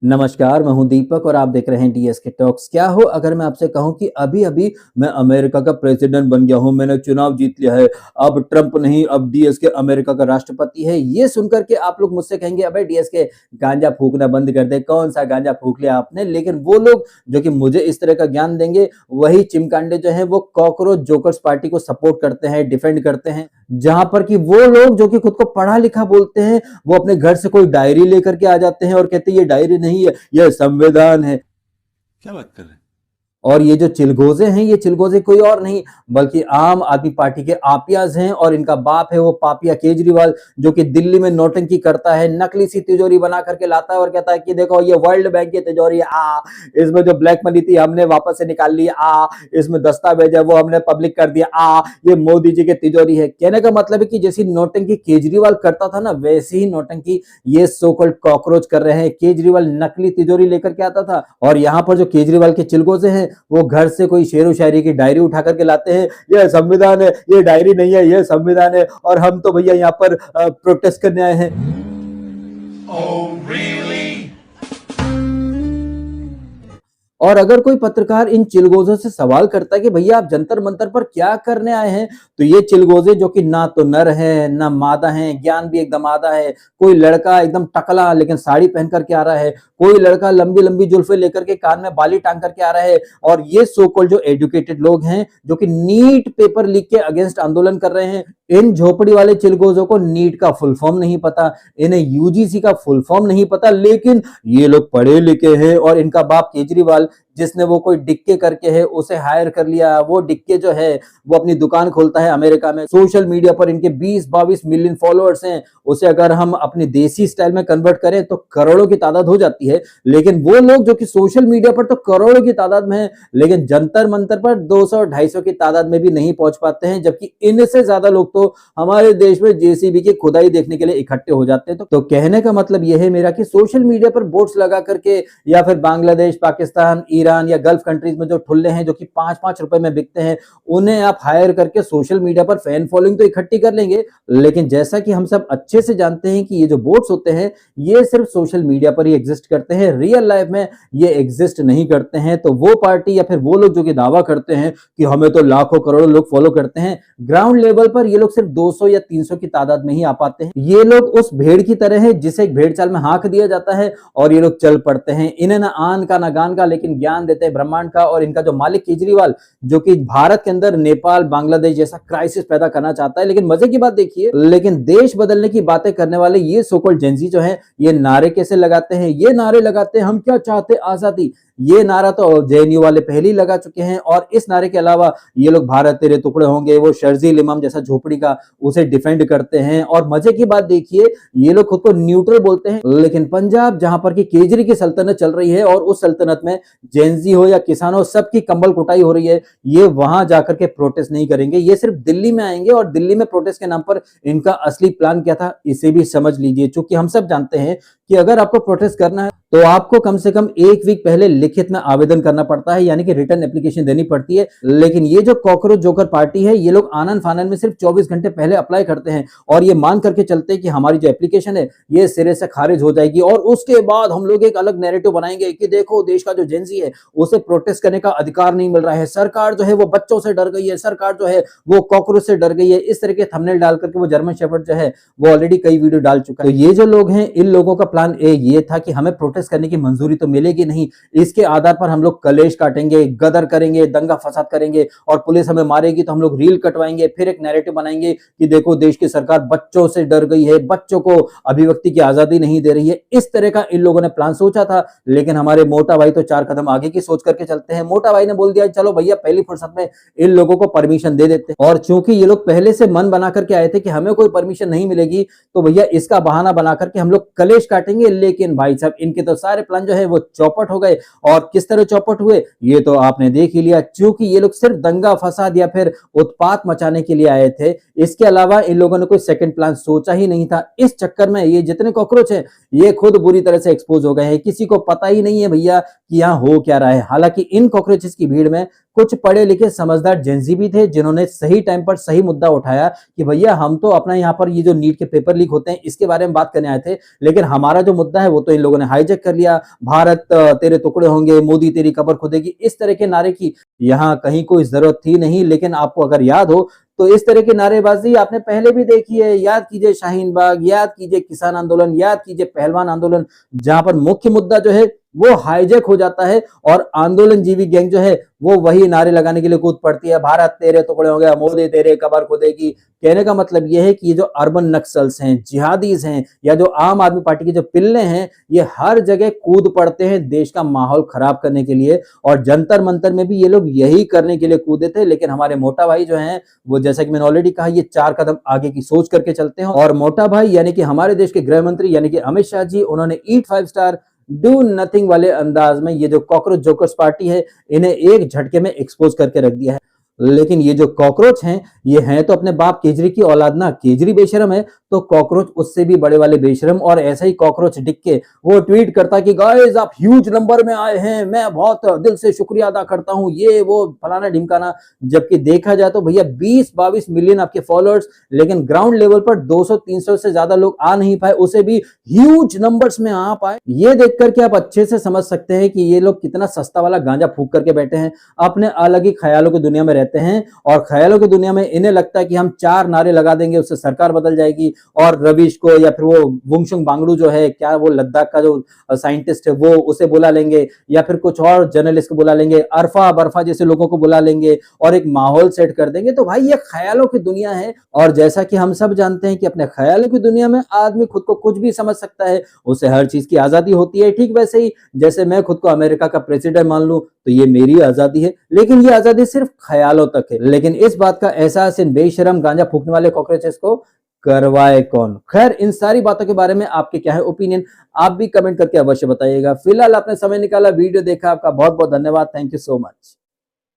नमस्कार, मैं हूं दीपक और आप देख रहे हैं डीएसके टॉक्स। क्या हो अगर मैं आपसे कहूं कि अभी-अभी मैं अमेरिका का प्रेसिडेंट बन गया हूं, मैंने चुनाव जीत लिया है, अब ट्रंप नहीं अब डीएसके अमेरिका का राष्ट्रपति है। ये सुनकर के आप लोग मुझसे कहेंगे अबे डीएसके गांजा फूकना बंद कर दे, कौन सा गांजा फूक लिया आपने। लेकिन वो लोग जो कि मुझे इस तरह का ज्ञान देंगे, वही चिमकांडे जो है वो कॉकरोच जोकर्स पार्टी को सपोर्ट करते हैं, डिफेंड करते हैं। जहां पर कि वो लोग जो कि खुद को पढ़ा लिखा बोलते हैं, वो अपने घर से कोई डायरी लेकर के आ जाते हैं और कहते हैं ये डायरी नहीं है, यह संविधान है। क्या बात कर रहे हैं? और ये जो चिलगोजे हैं, ये चिलगोजे कोई और नहीं बल्कि आम आदमी पार्टी के आपियाज हैं और इनका बाप है वो पापिया केजरीवाल, जो कि दिल्ली में नौटंकी करता है, नकली सी तिजोरी बना करके लाता है और कहता है कि देखो ये वर्ल्ड बैंक की तिजोरी इसमें जो ब्लैक मनी थी हमने वापस से निकाल ली, इसमें दस्तावेज है वो हमने पब्लिक कर दिया, ये मोदी जी की तिजोरी है। कहने का मतलब है कि जैसी नौटंकी केजरीवाल करता था ना, वैसी ही नौटंकी ये सो कॉल्ड कॉकरोच कर रहे हैं। केजरीवाल नकली तिजोरी लेकर के आता था और यहाँ पर जो केजरीवाल के चिलगोजे हैं वो घर से कोई शेरो शायरी की डायरी उठा करके लाते हैं, ये संविधान है, ये डायरी नहीं है, ये संविधान है और हम तो भैया यहाँ पर प्रोटेस्ट करने आए हैं। Oh, really? और अगर कोई पत्रकार इन चिलगोजों से सवाल करता है कि भैया आप जंतर मंतर पर क्या करने आए हैं, तो ये चिलगोजे जो कि ना तो नर है ना मादा है, ज्ञान भी एकदम आधा है। कोई लड़का एकदम टकला लेकिन साड़ी पहन करके आ रहा है, कोई लड़का लंबी लंबी जुल्फे लेकर के कान में बाली टांग करके आ रहा है। और ये सो कॉल्ड जो एजुकेटेड लोग हैं जो कि नीट पेपर लीक के अगेंस्ट आंदोलन कर रहे हैं, इन झोपड़ी वाले चिलगोजों को नीट का फुल फॉर्म नहीं पता, इन्हें यूजीसी का फुल फॉर्म नहीं पता। लेकिन ये लोग पढ़े लिखे हैं और इनका बाप केजरीवाल, जिसने वो कोई डिक्के करके है उसे हायर कर लिया, वो डिक्के जो है वो अपनी दुकान खोलता है अमेरिका में। सोशल मीडिया पर इनके 20-22 मिलियन फॉलोअर्स हैं। उसे अगर हम अपने देसी स्टाइल में कन्वर्ट करें तो करोड़ों की तादाद हो जाती है। लेकिन वो लोग जो कि सोशल मीडिया पर तो करोड़ों की तादाद में है, लेकिन जंतर मंतर पर 200-250 की तादाद में भी नहीं पहुंच पाते हैं। जबकि इनसे ज्यादा लोग तो हमारे देश में जेसीबी की खुदाई देखने के लिए इकट्ठे हो जाते हैं। तो कहने का मतलब यह है मेरा कि सोशल मीडिया पर बोर्ड्स लगा करके या फिर बांग्लादेश, पाकिस्तान, ईरान या गल्फ कंट्रीज में जो ठुल्ले हैं जो कि 5-5 रुपए में बिकते हैं, उन्हें आप हायर करके सोशल मीडिया पर फैन फॉलोइंग तो इकट्ठी कर लेंगे। लेकिन जैसा कि हम सब अच्छे से जानते हैं कि ये जो बोट्स होते हैं ये सिर्फ सोशल मीडिया पर ही एग्जिस्ट करते हैं, रियल लाइफ में ये एग्जिस्ट नहीं करते हैं। तो वो पार्टी या फिर वो लोग जो कि दावा करते हैं कि हमें तो लाखों करोड़ों लोग फॉलो करते हैं, ग्राउंड लेवल पर ये लोग सिर्फ 200 या 300 की तादाद में ही आ पाते हैं। ये लोग उस भेड़ की तरह है जिसे एक भेड़ चाल में हाँक दिया जाता है और ये लोग चल पड़ते हैं। इन्हें ना आन का ना गान का, लेकिन ज्ञान देते हैं ब्रह्मांड का। और इनका जो मालिक केजरीवाल, जो कि भारत के अंदर नेपाल, बांग्लादेश जैसा क्राइसिस पैदा करना चाहता है। लेकिन मजे की बात देखिए, लेकिन देश बदलने की बातें करने वाले ये सो कॉल्ड जेनजी जो है, ये नारे कैसे लगाते हैं? ये नारे लगाते हैं हम क्या चाहते आजादी। ये नारा तो जेएनयू वाले पहले ही लगा चुके हैं। और इस नारे के अलावा ये लोग भारत तेरे टुकड़े होंगे, वो शर्जील इमाम जैसा झोपड़ी का, उसे डिफेंड करते हैं। और मजे की बात देखिए, ये लोग खुद को न्यूट्रल बोलते हैं। लेकिन पंजाब जहां पर की केजरी की सल्तनत चल रही है और उस सल्तनत में जेनजी हो या किसान हो, सबकी कंबल कुटाई हो रही है, ये वहां जाकर के प्रोटेस्ट नहीं करेंगे। ये सिर्फ दिल्ली में आएंगे और दिल्ली में प्रोटेस्ट के नाम पर इनका असली प्लान क्या था इसे भी समझ लीजिए। चूंकि हम सब जानते हैं कि अगर आपको प्रोटेस्ट करना है तो आपको कम से कम 1 वीक पहले लिखित में आवेदन करना पड़ता है, यानी कि रिटर्न एप्लीकेशन देनी पड़ती है। लेकिन ये जो कॉकरोच जोकर पार्टी है, ये लोग आनन फानन में सिर्फ 24 घंटे पहले अप्लाई करते हैं और ये मान करके चलते हैं कि हमारी जो एप्लीकेशन है ये सिरे से खारिज हो जाएगी। और उसके बाद हम लोग एक अलग नैरेटिव बनाएंगे कि देखो देश का जो जेनजी है उसे प्रोटेस्ट करने का अधिकार नहीं मिल रहा है, सरकार जो है वो बच्चों से डर गई है, सरकार जो है वो कॉकरोच से डर गई है। इस तरह के थंबनेल डाल करके वो जर्मन शेफर्ड जो है वो ऑलरेडी कई वीडियो डाल चुका है। तो ये जो लोग हैं, इन लोगों का प्लान ए ये था कि हमें प्रोटेस्ट करने की मंजूरी तो मिलेगी नहीं, इसके आधार पर हम लोग कलेश काटेंगे, गदर करेंगे, दंगा फसाद करेंगे और पुलिस हमें मारेगी तो हम लोग रील कटवाएंगे, फिर एक नैरेटिव बनाएंगे कि देखो देश की सरकार बच्चों से डर गई है, बच्चों को अभिव्यक्ति की आजादी नहीं दे रही है। इस तरह का इन लोगों ने प्लान सोचा था। लेकिन हमारे मोटा भाई तो 4 कदम आगे की सोच करके चलते हैं। मोटा भाई ने बोल दिया चलो भैया पहली फुर्सत में इन लोगों को परमिशन दे देते हैं। और चूंकि ये लोग पहले से मन बना करके आए थे कि हमें कोई परमिशन नहीं मिलेगी, तो भैया इसका बहाना बना करके हम लोग कलेश काटेंगे। लेकिन भाई साहब इनके तो सारे प्लान जो है वो चौपट हो गए। और किस तरह चौपट हुए ये तो आपने देख ही लिया। क्योंकि ये लोग सिर्फ दंगा फसाद या फिर उत्पात मचाने के लिए आए थे, इसके अलावा इन लोगों ने कोई सेकंड प्लान सोचा ही नहीं था। इस चक्कर में ये जितने कॉकरोच हैं ये खुद बुरी तरह से एक्सपोज हो गए हैं। किसी को पता ही नहीं है भैया कि यहाँ हो क्या रहा है। हालांकि इन कॉकरोचेस की भीड़ में कुछ पढ़े लिखे समझदार जेंजी भी थे जिन्होंने सही टाइम पर सही मुद्दा उठाया कि भैया हम तो अपना यहाँ पर ये जो नीट के पेपर लीक होते हैं इसके बारे में बात करने आए थे, लेकिन हमारा जो मुद्दा है वो तो इन लोगों ने हाईजैक कर लिया। भारत तेरे टुकड़े होंगे, मोदी तेरी कब्र खुदेगी, इस तरह के नारे की यहाँ कहीं कोई जरूरत थी नहीं। लेकिन आपको अगर याद हो तो इस तरह की नारेबाजी आपने पहले भी देखी है। याद कीजिए शाहीन बाग, याद कीजिए किसान आंदोलन, याद कीजिए पहलवान आंदोलन, जहां पर मुख्य मुद्दा जो है वो हाईजैक हो जाता है और आंदोलन जीवी गैंग जो है वो वही नारे लगाने के लिए कूद पड़ती है, भारत तेरे टुकड़े हो गया, मोदी तेरे कब्र खुदेगी। कहने का मतलब यह है कि ये जो अर्बन नक्सल्स हैं, जिहादीज हैं, या जो आम आदमी पार्टी के जो पिल्ले हैं, ये हर जगह कूद पड़ते हैं देश का माहौल खराब करने के लिए। और जंतर मंतर में भी ये लोग यही करने के लिए कूदे थे। लेकिन हमारे मोटा भाई जो हैं वो, जैसा कि मैंने ऑलरेडी कहा, ये 4 कदम आगे की सोच करके चलते हैं। और मोटा भाई यानी कि हमारे देश के गृह मंत्री यानी कि अमित शाह जी, उन्होंने ईट 5 स्टार डू नथिंग वाले अंदाज में ये जो कॉकरोच जोकर्स पार्टी है इन्हें एक झटके में एक्सपोज करके रख दिया है। लेकिन ये जो कॉकरोच हैं ये हैं तो अपने बाप केजरी की औलाद ना। केजरी बेशरम है तो कॉकरोच उससे भी बड़े वाले बेशरम। और ऐसा ही कॉकरोच दिख के वो ट्वीट करता कि गाइस आप ह्यूज नंबर में आए हैं, मैं बहुत दिल से शुक्रिया अदा करता हूं, ये वो फलाना ढिमकाना। जबकि देखा जाए तो भैया 20-22 मिलियन आपके फॉलोअर्स, लेकिन ग्राउंड लेवल पर 200-300 से ज्यादा लोग आ नहीं पाए, उसे भी ह्यूज नंबर्स में आ पाए। ये देख करके आप अच्छे से समझ सकते हैं कि ये लोग कितना सस्ता वाला गांजा फूंक करके बैठे हैं, अपने अलग ही ख्यालों की दुनिया में रहते हैं। और ख्यालों की दुनिया में इन्हें लगता है कि हम 4 नारे लगा देंगे उससे सरकार बदल जाएगी, और रविश को या फिर वो वुंगशुंग बांगड़ू जो है, क्या वो लद्दाख का जो साइंटिस्ट है, वो उसे बुला लेंगे, या फिर कुछ और जर्नलिस्ट को बुला लेंगे, अरफा बरफा जैसे लोगों को बुला लेंगे और एक माहौल सेट कर देंगे। तो भाई ये ख्यालों की दुनिया है। और जैसा कि हम सब जानते हैं कि अपने ख्यालों की दुनिया में आदमी खुद को कुछ भी समझ सकता है, उसे हर चीज की आजादी होती है। ठीक वैसे ही जैसे मैं खुद को अमेरिका का प्रेसिडेंट मान लूं तो ये मेरी आजादी है, लेकिन ये आजादी सिर्फ ख्यालों तक है। लेकिन इस बात का एहसास इन बेशरम गांजा फूकने वाले कॉकरोचेस को करवाए कौन? खैर, इन सारी बातों के बारे में आपके क्या है ओपिनियन, आप भी कमेंट करके अवश्य बताइएगा। फिलहाल आपने समय निकाला, वीडियो देखा, आपका बहुत बहुत धन्यवाद। Thank you so much.